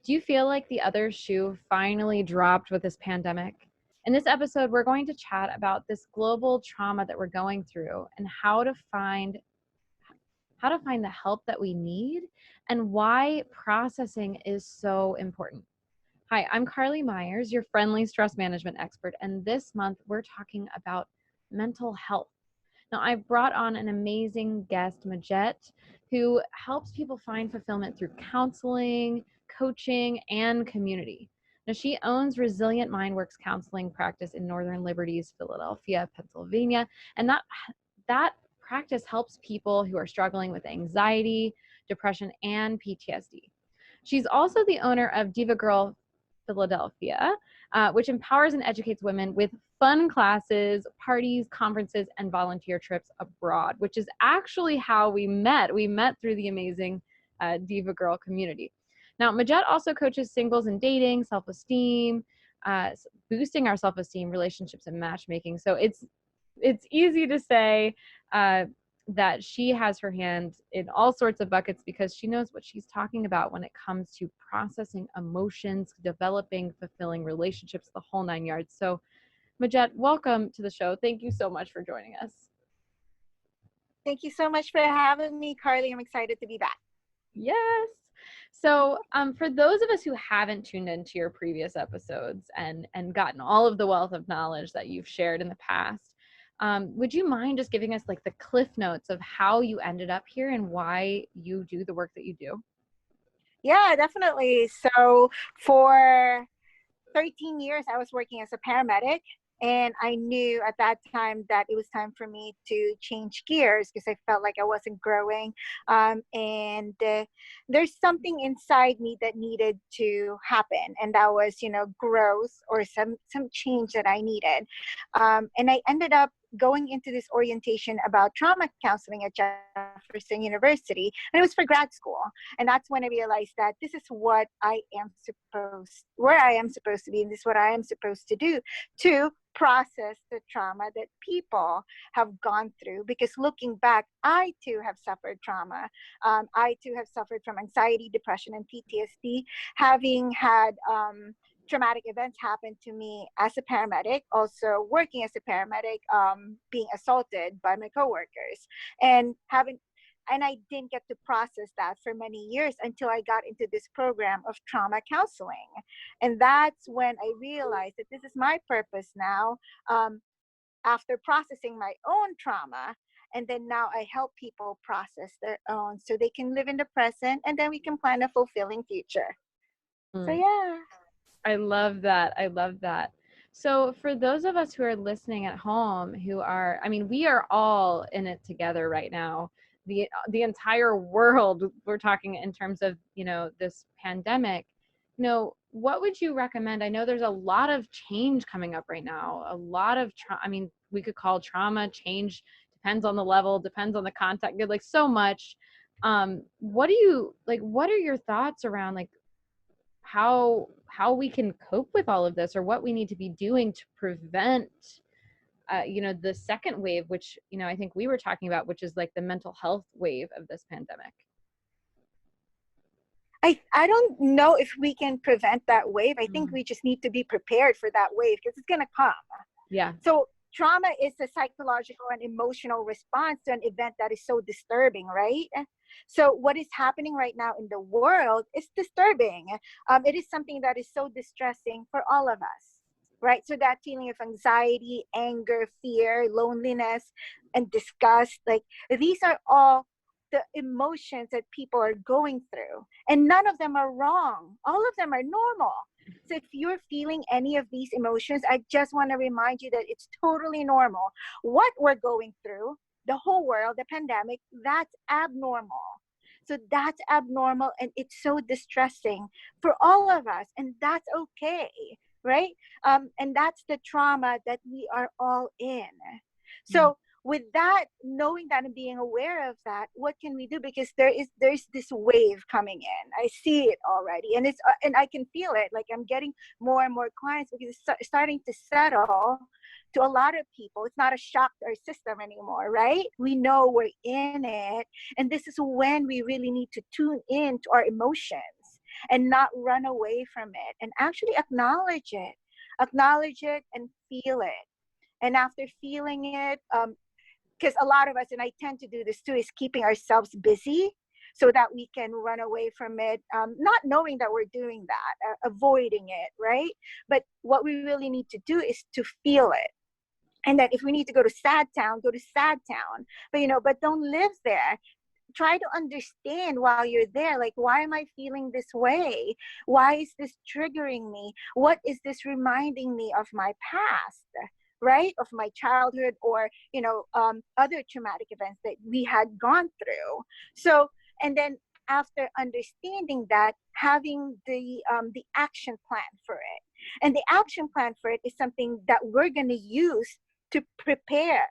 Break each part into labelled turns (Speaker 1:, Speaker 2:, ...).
Speaker 1: Do you feel like the other shoe finally dropped with this pandemic? In this episode, we're going to chat about this global trauma that we're going through and how to find the help that we need and why processing is so important. Hi, I'm Carly Myers, your friendly stress management expert, and this month we're talking about mental health. Now, I've brought on an amazing guest, Majet, who helps people find fulfillment through counseling, coaching, and community. Now, she owns Resilient Mindworks counseling practice in Northern Liberties, Philadelphia, Pennsylvania, and that practice helps people who are struggling with anxiety, depression, and PTSD. She's also the owner of Diva Girl Philadelphia, which empowers and educates women with fun classes, parties, conferences, and volunteer trips abroad, which is actually how we met. We met through the amazing Diva Girl community. Now, Majet also coaches singles and dating, self-esteem, boosting our self-esteem, relationships, and matchmaking. So it's easy to say that she has her hand in all sorts of buckets because she knows what she's talking about when it comes to processing emotions, developing fulfilling relationships, the whole nine yards. So, Majet, welcome to the show. Thank you so much for joining us.
Speaker 2: Thank you so much for having me, Carly. I'm excited to be back.
Speaker 1: Yes. So for those of us who haven't tuned into your previous episodes and gotten all of the wealth of knowledge that you've shared in the past, would you mind just giving us like the cliff notes of how you ended up here and why you do the work that you do?
Speaker 2: Yeah, definitely. So for 13 years, I was working as a paramedic. And I knew at that time that it was time for me to change gears because I felt like I wasn't growing. There's something inside me that needed to happen. And that was, growth or some change that I needed. And I ended up going into this orientation about trauma counseling at Jefferson University, and it was for grad school. And that's when I realized that this is what where I am supposed to be, and this is what I am supposed to do to process the trauma that people have gone through. Because looking back, I too have suffered trauma. I too have suffered from anxiety, depression, and PTSD, having had traumatic events happen to me as a paramedic, also working as a paramedic, being assaulted by my coworkers, and I didn't get to process that for many years until I got into this program of trauma counseling. And that's when I realized that this is my purpose now, after processing my own trauma. And then now I help people process their own so they can live in the present, and then we can plan a fulfilling future. So yeah.
Speaker 1: I love that. I love that. So for those of us who are listening at home we are all in it together right now. The entire world, we're talking in terms of, this pandemic. What would you recommend? I know there's a lot of change coming up right now. A lot of we could call trauma change, depends on the level, depends on the context, like so much. What are your thoughts around like how we can cope with all of this, or what we need to be doing to prevent the second wave, which I think we were talking about, which is like the mental health wave of this pandemic?
Speaker 2: I don't know if we can prevent that wave. I think we just need to be prepared for that wave because it's going to come.
Speaker 1: Yeah.
Speaker 2: So trauma is a psychological and emotional response to an event that is so disturbing, right? So what is happening right now in the world is disturbing. It is something that is so distressing for all of us, right? So that feeling of anxiety, anger, fear, loneliness, and disgust, like these are all the emotions that people are going through. And none of them are wrong. All of them are normal. So if you're feeling any of these emotions, I just want to remind you that it's totally normal. What we're going through, the whole world, the pandemic, that's abnormal. So that's abnormal, and it's so distressing for all of us, and that's okay, right? And that's the trauma that we are all in. So with that, knowing that and being aware of that, what can we do? Because there's this wave coming in. I see it already, and I can feel it. Like I'm getting more and more clients because it's starting to settle to a lot of people. It's not a shock to our system anymore, right? We know we're in it, and this is when we really need to tune in to our emotions. and not run away from it, and actually acknowledge it and feel it. And after feeling it, because a lot of us, and I tend to do this too, is keeping ourselves busy so that we can run away from it, not knowing that we're doing that, avoiding it, right? But what we really need to do is to feel it. And then if we need to go to sad town, go to sad town. But don't live there. Try to understand while you're there, like, why am I feeling this way? Why is this triggering me? What is this reminding me of my past, right? Of my childhood, or other traumatic events that we had gone through. So, and then after understanding that, having the action plan for it. And the action plan for it is something that we're going to use to prepare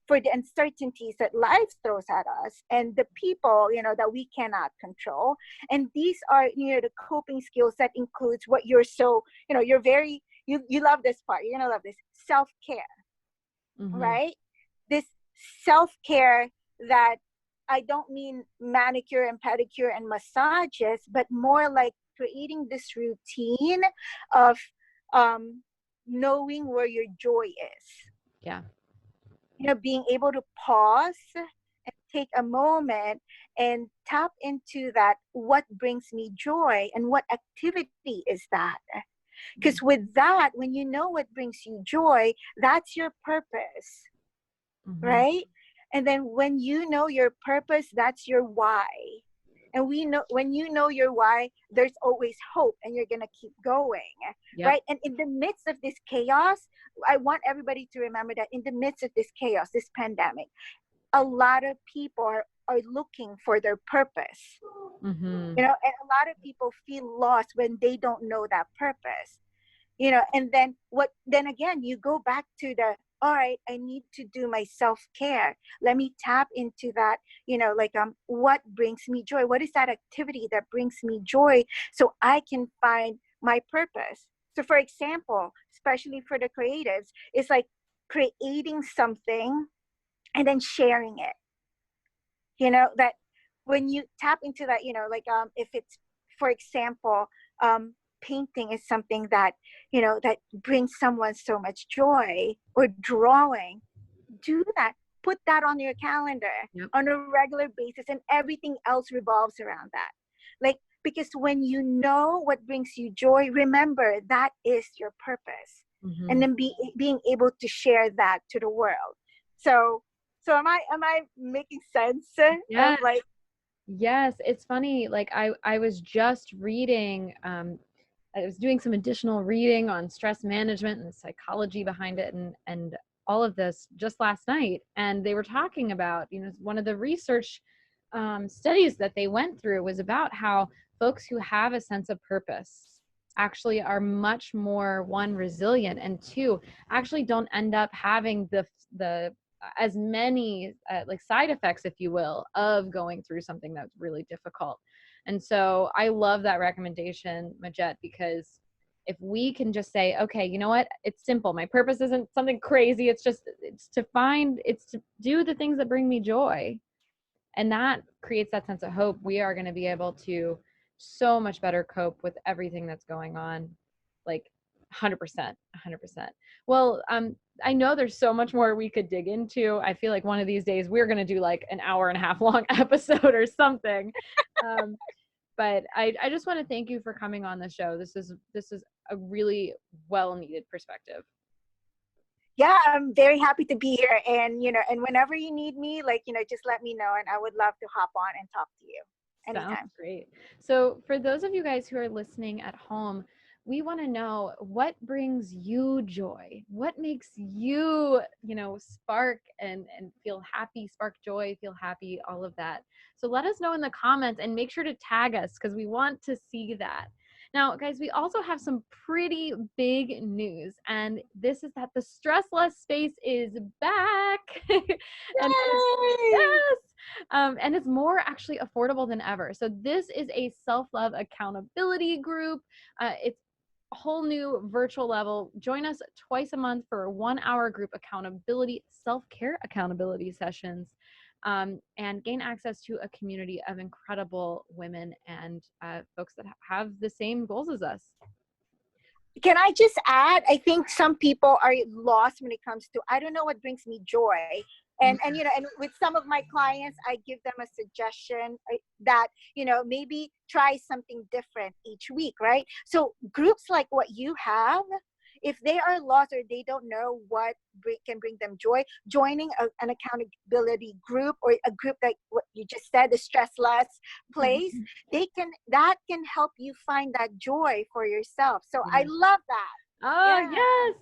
Speaker 2: for the uncertainties that life throws at us, and the people that we cannot control. And these are the coping skills that includes what you're so you're very you love this part, you're gonna love this: self-care.
Speaker 1: Mm-hmm.
Speaker 2: Right? This self-care, that I don't mean manicure and pedicure and massages, but more like creating this routine of knowing where your joy is.
Speaker 1: Yeah.
Speaker 2: Being able to pause and take a moment and tap into that, what brings me joy and what activity is that. Because with that, when you know what brings you joy, that's your purpose.
Speaker 1: Mm-hmm.
Speaker 2: Right? And then when you know your purpose, that's your why. And when you know your why, there's always hope, and you're gonna keep going.
Speaker 1: Yep.
Speaker 2: Right? And in the midst of this chaos, I want everybody to remember that in the midst of this chaos, this pandemic, a lot of people are looking for their purpose.
Speaker 1: Mm-hmm.
Speaker 2: And a lot of people feel lost when they don't know that purpose. And then again, you go back to all right, I need to do my self-care. Let me tap into that, what brings me joy? What is that activity that brings me joy, so I can find my purpose? So for example, especially for the creatives, it's like creating something and then sharing it. That when you tap into that, if it's, for example, painting is something that that brings someone so much joy, or drawing, do that. Put that on your calendar. Yep. On a regular basis, and everything else revolves around that. Because when you know what brings you joy, remember that is your purpose. Mm-hmm. And then being able to share that to the world. So am I making sense?
Speaker 1: Yeah. Yes, it's funny. I was just reading, I was doing some additional reading on stress management and the psychology behind it, and all of this just last night. And they were talking about, one of the research studies that they went through was about how folks who have a sense of purpose actually are much more, one, resilient, and two, actually don't end up having the as many side effects, if you will, of going through something that's really difficult. And so I love that recommendation, Majet, because if we can just say, okay, you know what, it's simple. My purpose isn't something crazy. It's to do the things that bring me joy. And that creates that sense of hope. We are going to be able to so much better cope with everything that's going on. 100%. Well, I know there's so much more we could dig into. I feel like one of these days we're going to do an hour and a half long episode or something. But I just want to thank you for coming on the show. This is a really well-needed perspective.
Speaker 2: Yeah, I'm very happy to be here. And, and whenever you need me, just let me know, and I would love to hop on and talk to you anytime.
Speaker 1: Sounds great. So for those of you guys who are listening at home, we want to know what brings you joy. What makes you, spark and feel happy, spark joy, feel happy, all of that. So let us know in the comments, and make sure to tag us, because we want to see that. Now, guys, we also have some pretty big news, and this is that the Stress Less Space is back. And yes! And it's more actually affordable than ever. So this is a self-love accountability group. It's a whole new virtual level. Join us twice a month for 1 hour group accountability, self-care accountability sessions. and gain access to a community of incredible women and folks that have the same goals as us.
Speaker 2: Can I just add, I think some people are lost when it comes to, I don't know what brings me joy. And and with some of my clients, I give them a suggestion that, maybe try something different each week, right? So groups like what you have, if they are lost or they don't know what can bring them joy, joining an accountability group, or a group like what you just said, the stress less place, that can help you find that joy for yourself. So I love that.
Speaker 1: Oh, yes.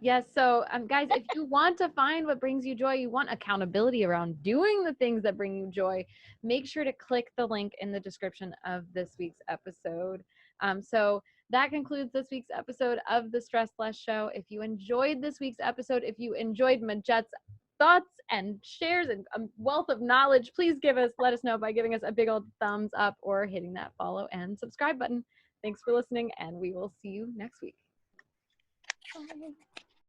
Speaker 1: Yes. So, guys, if you want to find what brings you joy, you want accountability around doing the things that bring you joy, make sure to click the link in the description of this week's episode. So that concludes this week's episode of the Stress Less Show. If you enjoyed this week's episode, if you enjoyed Majet's thoughts and shares and a wealth of knowledge, please let us know by giving us a big old thumbs up or hitting that follow and subscribe button. Thanks for listening, and we will see you next week.